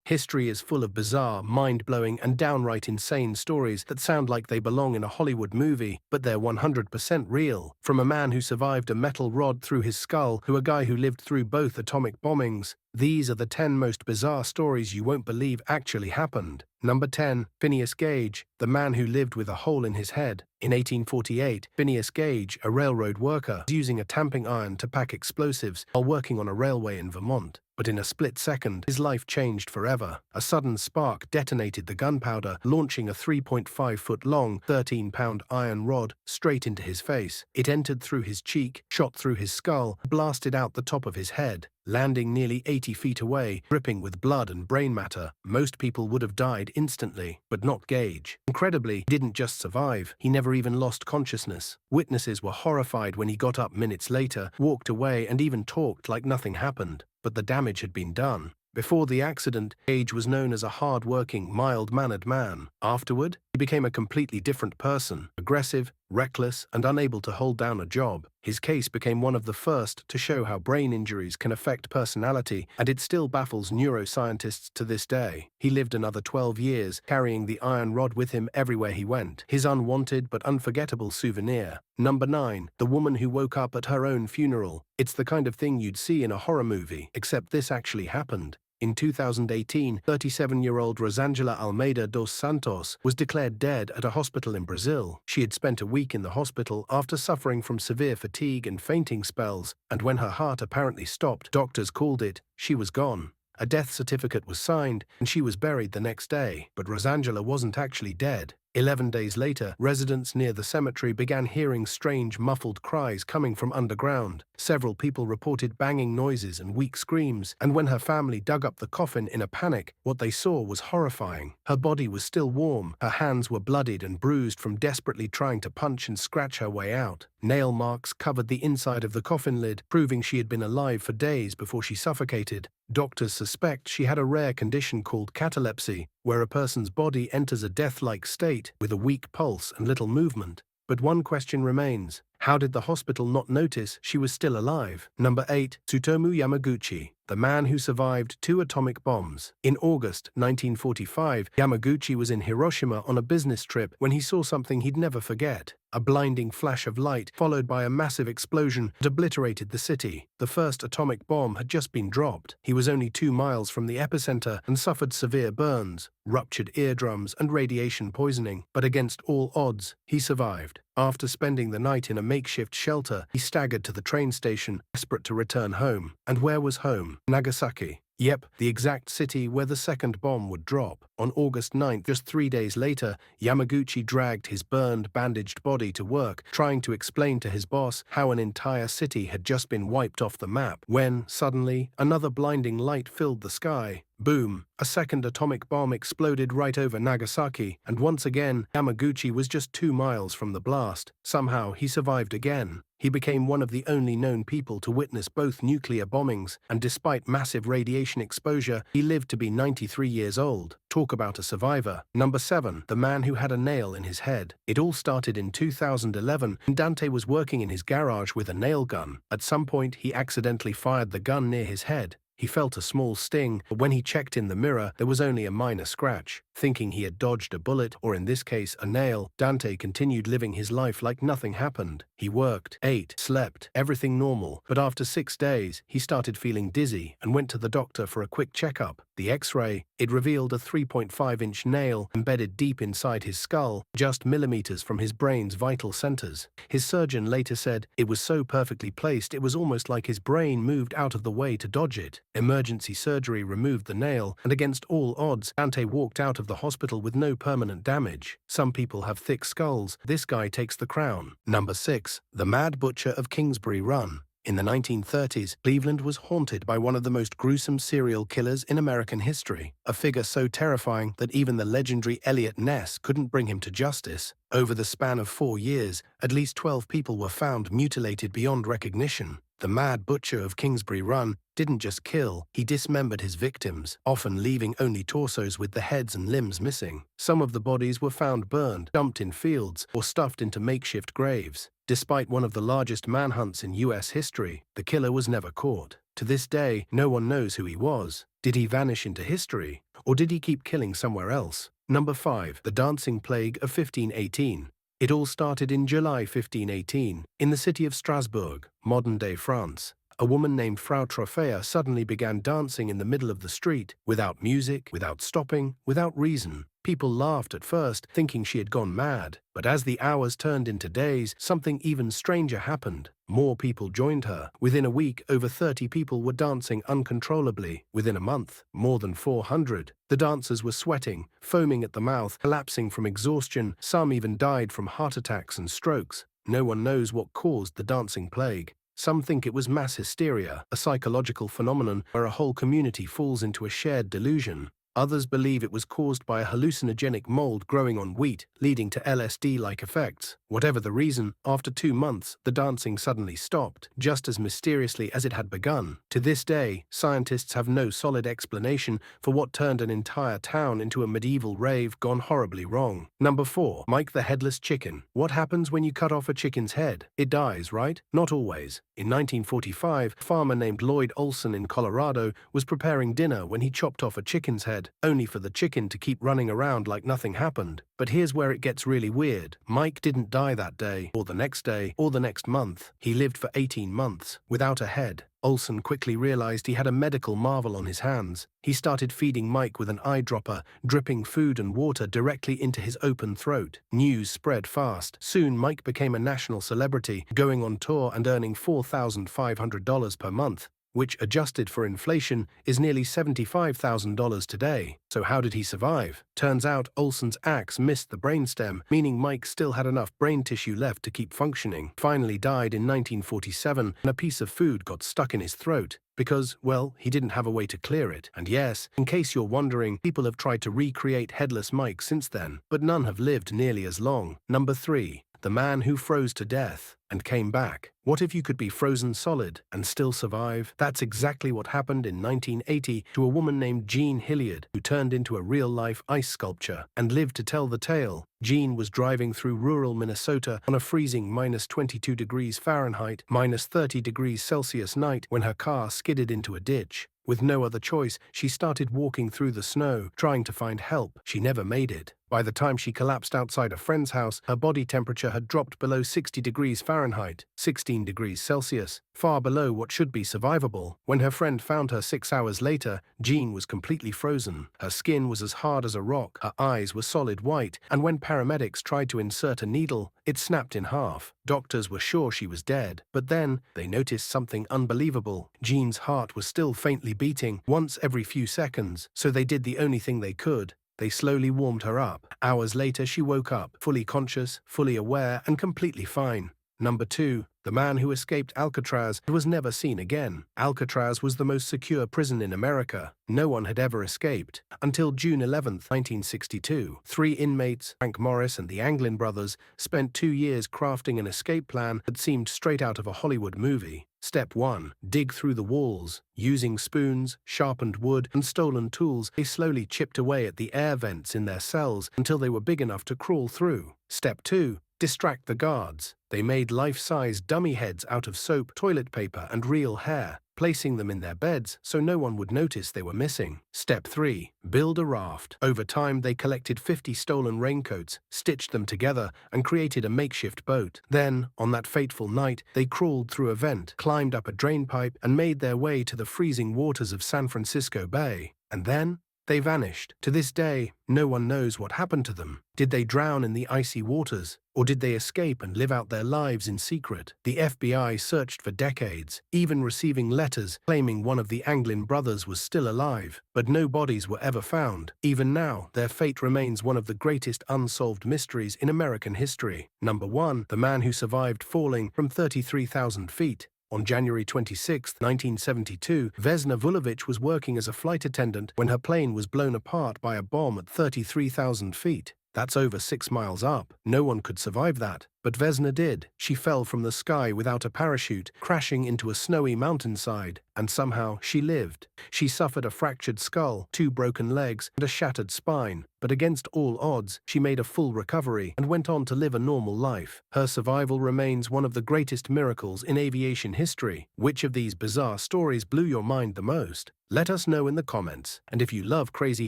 History is full of bizarre, mind-blowing, and downright insane stories that sound like they belong in a Hollywood movie, but they're 100% real. From a man who survived a metal rod through his skull to a guy who lived through both atomic bombings, these are the 10 most bizarre stories you won't believe actually happened. Number 10. Phineas Gage, the man who lived with a hole in his head. In 1848, Phineas Gage, a railroad worker, was using a tamping iron to pack explosives while working on a railway in Vermont. But in a split second, his life changed forever. A sudden spark detonated the gunpowder, launching a 3.5-foot-long, 13-pound iron rod straight into his face. It entered through his cheek, shot through his skull, blasted out the top of his head, landing nearly 80 feet away, dripping with blood and brain matter. Most people would have died instantly, but not Gage. Incredibly, he didn't just survive, he never even lost consciousness. Witnesses were horrified when he got up minutes later, walked away, and even talked like nothing happened. But the damage had been done. Before the accident, Gage was known as a hard-working, mild-mannered man. Afterward, he became a completely different person, aggressive, reckless, and unable to hold down a job. His case became one of the first to show how brain injuries can affect personality, and it still baffles neuroscientists to this day. He lived another 12 years, carrying the iron rod with him everywhere he went, his unwanted but unforgettable souvenir. Number 9. The woman who woke up at her own funeral. It's the kind of thing you'd see in a horror movie, except this actually happened. In 2018, 37-year-old Rosangela Almeida dos Santos was declared dead at a hospital in Brazil. She had spent a week in the hospital after suffering from severe fatigue and fainting spells, and when her heart apparently stopped, doctors called it, she was gone. A death certificate was signed, and she was buried the next day. But Rosangela wasn't actually dead. 11 days later, residents near the cemetery began hearing strange, muffled cries coming from underground. Several people reported banging noises and weak screams, and when her family dug up the coffin in a panic, what they saw was horrifying. Her body was still warm, her hands were bloodied and bruised from desperately trying to punch and scratch her way out. Nail marks covered the inside of the coffin lid, proving she had been alive for days before she suffocated. Doctors suspect she had a rare condition called catalepsy, where a person's body enters a death-like state with a weak pulse and little movement. But one question remains. How did the hospital not notice she was still alive? Number 8. Tsutomu Yamaguchi, the man who survived 2 atomic bombs. In August 1945, Yamaguchi was in Hiroshima on a business trip when he saw something he'd never forget. A blinding flash of light, followed by a massive explosion that obliterated the city. The first atomic bomb had just been dropped. He was only 2 miles from the epicenter and suffered severe burns, ruptured eardrums, and radiation poisoning. But against all odds, he survived. After spending the night in a makeshift shelter, he staggered to the train station, desperate to return home. And where was home? Nagasaki. Yep, the exact city where the second bomb would drop. On August 9th, just 3 days later, Yamaguchi dragged his burned, bandaged body to work, trying to explain to his boss how an entire city had just been wiped off the map, when, suddenly, another blinding light filled the sky. Boom! A second atomic bomb exploded right over Nagasaki, and once again, Yamaguchi was just 2 miles from the blast. Somehow, he survived again. He became one of the only known people to witness both nuclear bombings, and despite massive radiation exposure, he lived to be 93 years old. Talk about a survivor. Number 7. The man who had a nail in his head. It all started in 2011 when Dante was working in his garage with a nail gun. At some point, he accidentally fired the gun near his head. He felt a small sting, but when he checked in the mirror, there was only a minor scratch. Thinking he had dodged a bullet, or in this case, a nail, Dante continued living his life like nothing happened. He worked, ate, slept, everything normal. But after 6 days, he started feeling dizzy and went to the doctor for a quick checkup. The X-ray, it revealed a 3.5-inch nail embedded deep inside his skull, just millimeters from his brain's vital centers. His surgeon later said it was so perfectly placed it was almost like his brain moved out of the way to dodge it. Emergency surgery removed the nail, and against all odds, Dante walked out of the hospital with no permanent damage. Some people have thick skulls. This guy takes the crown. Number 6. The Mad Butcher of Kingsbury Run. In the 1930s, Cleveland was haunted by one of the most gruesome serial killers in American history, a figure so terrifying that even the legendary Eliot Ness couldn't bring him to justice. Over the span of 4 years, at least 12 people were found mutilated beyond recognition. The Mad Butcher of Kingsbury Run didn't just kill, he dismembered his victims, often leaving only torsos with the heads and limbs missing. Some of the bodies were found burned, dumped in fields, or stuffed into makeshift graves. Despite one of the largest manhunts in U.S. history, the killer was never caught. To this day, no one knows who he was. Did he vanish into history? Or did he keep killing somewhere else? Number 5. The Dancing Plague of 1518. It all started in July 1518, in the city of Strasbourg, modern-day France. A woman named Frau Trophea suddenly began dancing in the middle of the street, without music, without stopping, without reason. People laughed at first, thinking she had gone mad. But as the hours turned into days, something even stranger happened. More people joined her. Within a week, over 30 people were dancing uncontrollably. Within a month, more than 400. The dancers were sweating, foaming at the mouth, collapsing from exhaustion. Some even died from heart attacks and strokes. No one knows what caused the dancing plague. Some think it was mass hysteria, a psychological phenomenon where a whole community falls into a shared delusion. Others believe it was caused by a hallucinogenic mold growing on wheat, leading to LSD-like effects. Whatever the reason, after 2 months, the dancing suddenly stopped, just as mysteriously as it had begun. To this day, scientists have no solid explanation for what turned an entire town into a medieval rave gone horribly wrong. Number 4. Mike the Headless Chicken. What happens when you cut off a chicken's head? It dies, right? Not always. In 1945, a farmer named Lloyd Olson in Colorado was preparing dinner when he chopped off a chicken's head, only for the chicken to keep running around like nothing happened. But here's where it gets really weird. Mike didn't die that day, or the next day, or the next month. He lived for 18 months, without a head. Olson quickly realized he had a medical marvel on his hands. He started feeding Mike with an eyedropper, dripping food and water directly into his open throat. News spread fast. Soon Mike became a national celebrity, going on tour and earning $4,500 per month, which, adjusted for inflation, is nearly $75,000 today. So how did he survive? Turns out Olson's axe missed the brainstem, meaning Mike still had enough brain tissue left to keep functioning. Finally died in 1947, and a piece of food got stuck in his throat. Because, well, he didn't have a way to clear it. And yes, in case you're wondering, people have tried to recreate Headless Mike since then, but none have lived nearly as long. Number 3. The man who froze to death and came back. What if you could be frozen solid and still survive? That's exactly what happened in 1980 to a woman named Jean Hilliard, who turned into a real-life ice sculpture and lived to tell the tale. Jean was driving through rural Minnesota on a freezing -22 degrees Fahrenheit, -30 degrees Celsius night when her car skidded into a ditch. With no other choice, she started walking through the snow, trying to find help. She never made it. By the time she collapsed outside a friend's house, her body temperature had dropped below 60 degrees Fahrenheit, 16 degrees Celsius, far below what should be survivable. When her friend found her 6 hours later, Jean was completely frozen. Her skin was as hard as a rock, her eyes were solid white, and when paramedics tried to insert a needle, it snapped in half. Doctors were sure she was dead, but then they noticed something unbelievable. Jean's heart was still faintly beating, once every few seconds, so they did the only thing they could. They slowly warmed her up. Hours later, she woke up, fully conscious, fully aware, and completely fine. Number 2. The man who escaped Alcatraz was never seen again. Alcatraz was the most secure prison in America. No one had ever escaped. Until June 11, 1962, 3 inmates, Frank Morris and the Anglin brothers, spent 2 years crafting an escape plan that seemed straight out of a Hollywood movie. Step 1. Dig through the walls. Using spoons, sharpened wood, and stolen tools, they slowly chipped away at the air vents in their cells until they were big enough to crawl through. Step 2. Distract the guards. They made life-size dummy heads out of soap, toilet paper, and real hair, placing them in their beds so no one would notice they were missing. Step 3. Build a raft. Over time, they collected 50 stolen raincoats, stitched them together, and created a makeshift boat. Then, on that fateful night, they crawled through a vent, climbed up a drain pipe, and made their way to the freezing waters of San Francisco Bay. And then they vanished. To this day, no one knows what happened to them. Did they drown in the icy waters? Or did they escape and live out their lives in secret? The FBI searched for decades, even receiving letters claiming one of the Anglin brothers was still alive. But no bodies were ever found. Even now, their fate remains one of the greatest unsolved mysteries in American history. Number 1. The man who survived falling from 33,000 feet. On January 26, 1972, Vesna Vulović was working as a flight attendant when her plane was blown apart by a bomb at 33,000 feet. That's over 6 miles up. No one could survive that. But Vesna did. She fell from the sky without a parachute, crashing into a snowy mountainside, and somehow she lived. She suffered a fractured skull, 2 broken legs, and a shattered spine. But against all odds, she made a full recovery and went on to live a normal life. Her survival remains one of the greatest miracles in aviation history. Which of these bizarre stories blew your mind the most? Let us know in the comments. And if you love crazy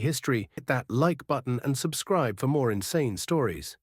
history, hit that like button and subscribe for more insane stories.